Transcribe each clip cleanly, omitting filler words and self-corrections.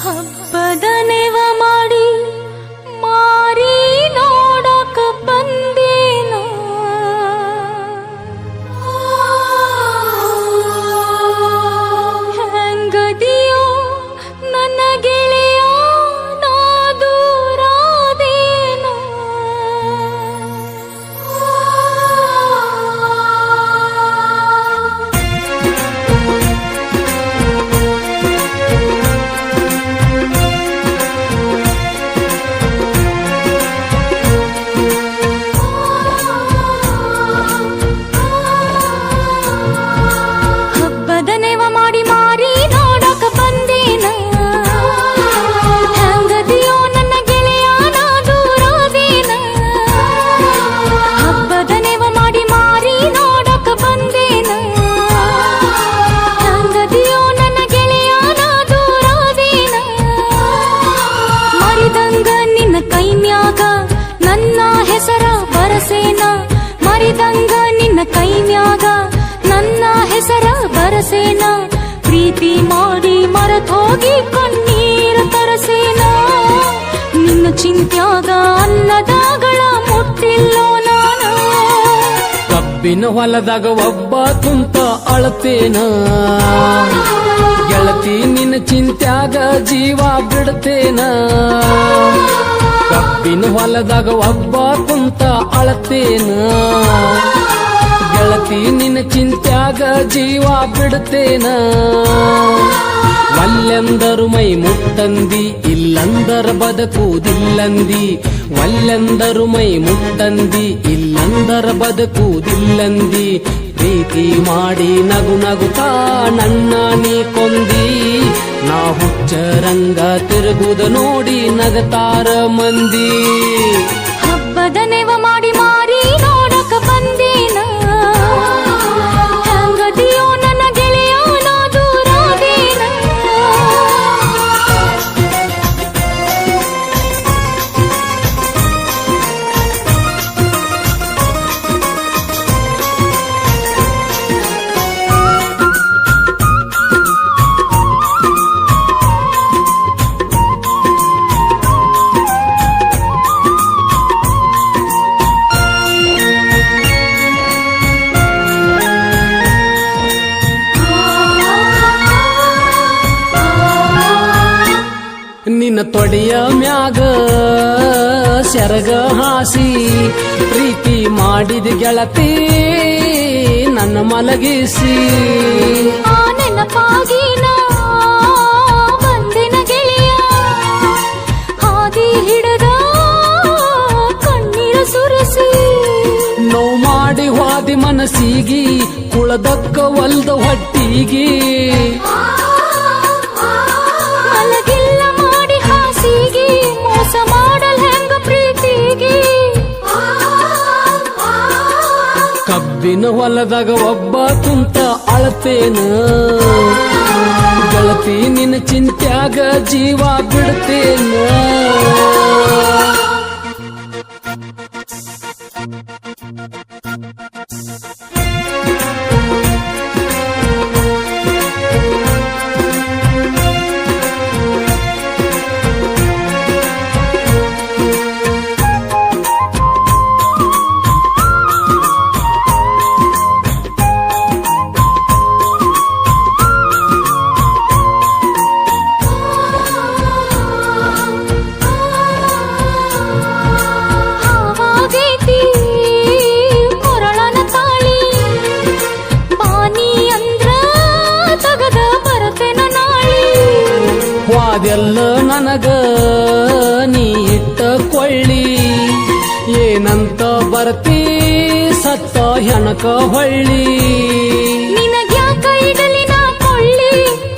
ಹಬ್ಬದ ನೆವ ಮಾಡಿ ಮಾರಿ ನೋಡಕ ಬಂದೇನ ಹೆಂಗದಿಯೋ ನನ್ನ ಗೆಳೆಯ ನಾ ದೂರಾದೇನ ಹಬ್ಬದ ನೆವ ಮಾಡಿ ಮಾರಿ ನೋಡಕ ಬಂದೇನ ಹೆಂಗದಿಯೋ ನನ್ನ ಗೆಳೆಯ ನಾ ದೂರಾದೇನ ಹಬ್ಬದ ನೆವ ಮಾಡಿ ಮಾರಿ ನೋಡಕ ಬಂದೇನ ಹೆಂಗದಿಯೋ ನನ್ನ ಗೆಳೆಯ ನಾ ದೂರಾದೇನ ಮರಿದಂಗ ನಿನ್ನ ಕೈ ಮ್ಯಾಗ ನನ್ನ ಹೆಸರ ಬರಸೇನ ಮರಿದಂಗ ನಿನ್ನ ಕೈ ಮ್ಯಾಗ ನನ್ನ ಹೆಸರ ಬರಸೇನ ಪ್ರೀತಿ ಮಾಡಿ ಮರೆತೋಗಿ ಕಣ್ಣೀರ ತರಸೇನ ನಿನ್ನ ಚಿಂತ್ಯಾಗ ಅನ್ನದಾಗಳ ಮುಟ್ಟಿಲ್ಲೋ ನಾನ ಕಬ್ಬಿನ ಹೊಲದಾಗ ಒಬ್ಬ ಕುಂತ ಅಳತೇನ ಗೆಳತಿ ನಿನ್ನ ಚಿಂತ್ಯಾಗ ಜೀವ ಬಿಡ್ತೇನ ಕಬ್ಬಿನ ಹೊಲದಾಗ ಒಬ್ಬ ಕುಂತ ಅಳತೇನ ಗೆಳತಿ ನಿನ್ನ ಚಿಂತ್ಯಾಗ ಜೀವ ಬಿಡ್ತೇನ ವಲ್ಲೆಂದರು ಮೈ ಮುಟ್ಟಂದಿ ಇಲ್ಲಂದರ ಬದುಕುವುದಿಲ್ಲಂದಿ ವಲ್ಲೆಂದರು ಮೈ ಮುಟ್ಟಂದಿ ಇಲ್ಲಂದರ ಬದುಕುವುದಿಲ್ಲಂದಿ ಪ್ರೀತಿ ಮಾಡಿ ನಗು ನಗುತ್ತಾ ನನ್ನ ನೀ ಕೊಂದಿ ನಾ ಹುಚ್ಚರಂಗ ತಿರುಗುದ ನೋಡಿ ನಗತಾರ ಮಂದಿ ಹಬ್ಬದ ನೆವ ಮಾಡಿ ಮಾರಿ ನೋಡಕ ಬಂದೇನ ಹೆಂಗದಿಯೋ ನನ್ನ ಗೆಳೆಯ ನಾ ದೂರಾದೇನ ನಿನ್ನ ತೊಡೆಯ ಮ್ಯಾಗ ಸೆರಗ ಹಾಸಿ ಪ್ರೀತಿ ಮಾಡಿದ ಗೆಳತಿ ನನ್ನ ಮಲಗಿಸಿ ಆ ನೆನಪಾಗಿ ನಾ ಬಂದಿನ ಗೆಳೆಯ ಹಾದಿ ಹಿಡದ ಕಣ್ಣೀರ ಸುರಿಸಿ ನೋವು ಮಾಡಿ ಹೋದಿ ಮನಸ್ಸಿಗಿ ಕುಳದಕ್ಕ ಒಲ್ದ ಹೊಟ್ಟಿಗಿ ಮಲಗಿಲ್ಲ ಮಾಡಿ ಹಾಸಿಗೆ ಮೋಸ ಮಾಡಲ್ ಹೆಂಗ ಪ್ರೀತಿಗೆ ಕಬ್ಬಿನ ಹೊಲದಾಗ ಒಬ್ಬ ಕುಂತ ಅಳತೇನ ಗೆಳತಿ ನಿನ್ನ ಚಿಂತ್ಯಾಗ ಜೀವ ಬಿಡ್ತೇನ ಹಾವಾಗೈತಿ ಕೊರಳನ ತಾಳಿ ಬಾನಿ ಅಂದ್ರ ತಗದ ಬರತೆನ ನಾಳಿ ವಾದೆಲ್ಲ ನನಗ ನೀ ಇಟ್ಟ ಕೊಳ್ಳಿ ಏನಂತ ಬರ್ತಿ ಸತ್ತ ಹೆಣಕ ಹೊಳ್ಳಿ ನಿನಗ್ಯಾಕ ಇಡಲಿ ನಾ ಕೊಳ್ಳಿ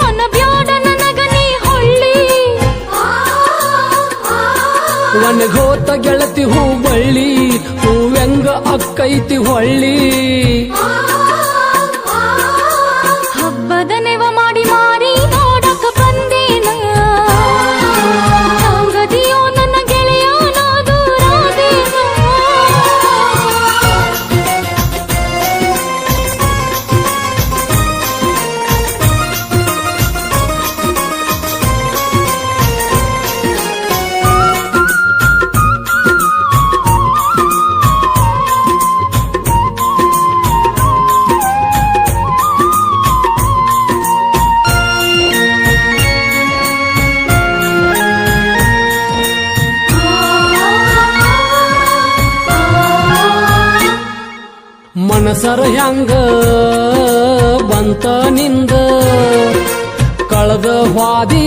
ಅನಬ್ಯಾಡ ನನಗ ನೀ ಹೊಳ್ಳಿ ಒಣಗೋತ ಗೆಳತಿ ಹೂ ಬಳ್ಳಿ ಹೂವೆಂಗ ಅಕ್ಕೈತಿ ಹೊಳ್ಳಿ ಹಬ್ಬದ ನೆವ ಮಾಡಿ ಮಾರಿ ನೋಡಕ ಬಂದೇನ ಹೆಂಗದಿಯೋ ನನ್ನ ಗೆಳೆಯ ನಾ ದೂರಾದೇನ ಹೆಸರ ಹೆಂಗ ಬಂತ ನಿಂದ ಕಳೆದ ಹಾದಿ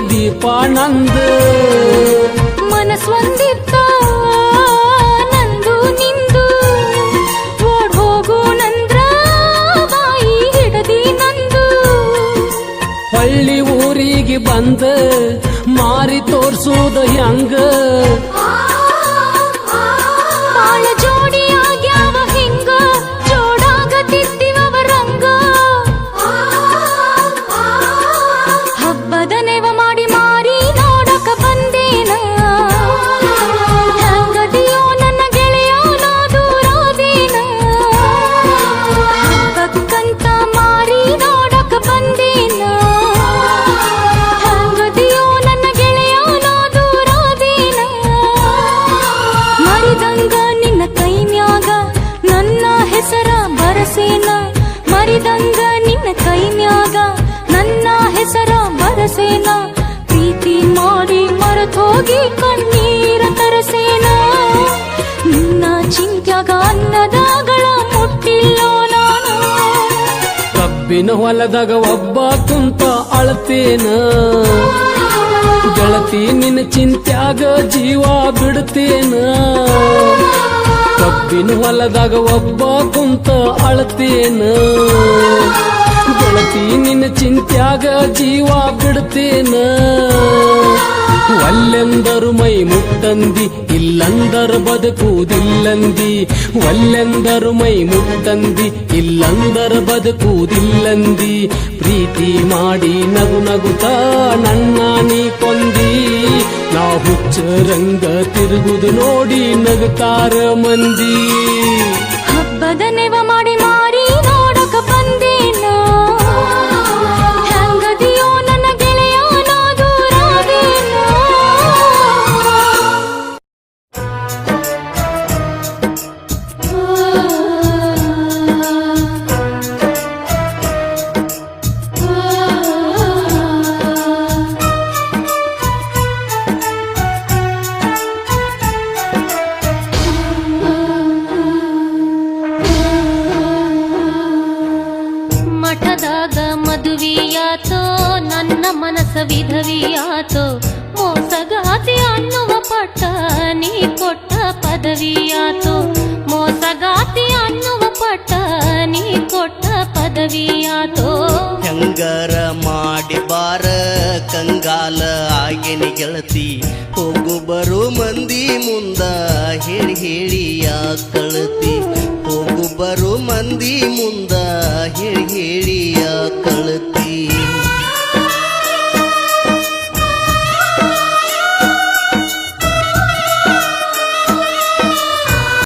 ದೀಪಾನಂದ ಮನಸ್ಸೊಂದಿತ್ತ ನಂದು ನಿಂದು ಓಡ್ ಹೋಗು ನಂದ್ರ ಬಾಯಿ ಹಿಡದಿ ನಂದು ಹಳ್ಳಿ ಊರಿಗೆ ಬಂದ ಮಾರಿ ತೋರ್ಸುದ ಹೆಂಗ ಬಾಳ ಜೋಡಿ ಆಗ್ಯಾವ ಹಿಂಗ ಜೋಡಾಗತಿತ್ತಿವವ ರಂಗ ಹಬ್ಬದ ನೆವ ಮಾಡಿ ಮಾರಿ ನೋಡಕ ಬಂದೇನ ಹೆಂಗದಿಯೋ ನನ್ನ ಗೆಳೆಯ ನಾ ದೂರಾದೇನ ಹಬ್ಬಕ್ಕಂತ ಮಾರಿ ನೋಡಕ ಬಂದೇನ ಹೆಂಗದಿಯೋ ನನ್ನ ಗೆಳೆಯ ನಾ ದೂರಾದೇನ ಮರಿದಂಗ ನಿನ್ನ ಕೈ ಮ್ಯಾಗ ನನ್ನ ಹೆಸರ ಬರಸೇನ ಮರಿದಂಗ ನಿನ್ನ ಕೈ ಮ್ಯಾಗ ನನ್ನ ಹೆಸರ ಬರಸೇನ ಪ್ರೀತಿ ಮಾಡಿ ಮರೆತೋಗಿ ಕಣ್ಣೀರ ತರಸೇನ ನಿನ್ನ ಚಿಂತ್ಯಾಗ ಅನ್ನದಾಗಳ ಮುಟ್ಟಿಲ್ಲೋ ನಾನು ಕಬ್ಬಿನ ಹೊಲದಾಗ ಒಬ್ಬ ಕುಂತ ಅಳತೇನ ಗೆಳತಿ ನಿನ್ನ ಚಿಂತ್ಯಾಗ ಜೀವ ಬಿಡ್ತೇನ ಕಬ್ಬಿನ ಹೊಲದಾಗ ಒಬ್ಬ ಕುಂತ ಅಳತೇನ ಗೆಳತಿ ನಿನ್ನ ಚಿಂತ್ಯಾಗ ಜೀವ ಬಿಡ್ತೇನ ಒಲ್ಲೆಂದರು ಮೈ ಮುಟ್ಟಂದಿ ಇಲ್ಲಂದರ ಬದುಕುವುದಿಲ್ಲಂದಿ ಒಲ್ಲೆಂದರು ಮೈ ಮುಟ್ಟಂದಿ ಇಲ್ಲಂದರ ಬದುಕುವುದಿಲ್ಲಂದಿ ಪ್ರೀತಿ ಮಾಡಿ ನಗು ನಗುತ್ತ ನನ್ನ ನೀ ಕೊಂದಿ ನಾ ಹುಚ್ಚರಂಗ ತಿರುಗುದು ನೋಡಿ ನಗುತ್ತಾರ ಮಂದಿ ಹಬ್ಬದ ನೆವ ಮಾಡಿ ಮಾರಿ ನೋಡಕ ಬಂದೇನ ಹೆಂಗದಿಯೋ ನನ್ನ ಗೆಳೆಯ ನಾ ದೂರಾದೇನ ಮಠದಾಗ ಮದುವೆಯಾತೋ ನನ್ನ ಮನಸ್ಸ ವಿಧವಿಯಾತೋ ಮೋಸಗಾತಿ ಅನ್ನುವ ಪಟ್ಟ ನೀ ಕೊಟ್ಟ ಪದವಿಯಾತೋ ಮೋಸಗಾತಿ ಅನ್ನುವ ಪಟ್ಟ ನೀ ಕೊಟ್ಟ ಪದವಿಯಾತೋ ಹೆಂಗರ ಮಾಡಿ ಬಾರ ಕಂಗಾಲ ಆಗಿನ ಗೆಳತಿ ಹೋಗು ಬರು ಮಂದಿ ಮುಂದ ಹೇಳಿ ಹೇಳಿ ಕಳತಿ ಹೋಗು ಬರು ಮಂದಿ ಮುಂದ ಹೇಳಿ ಹೇಳಿ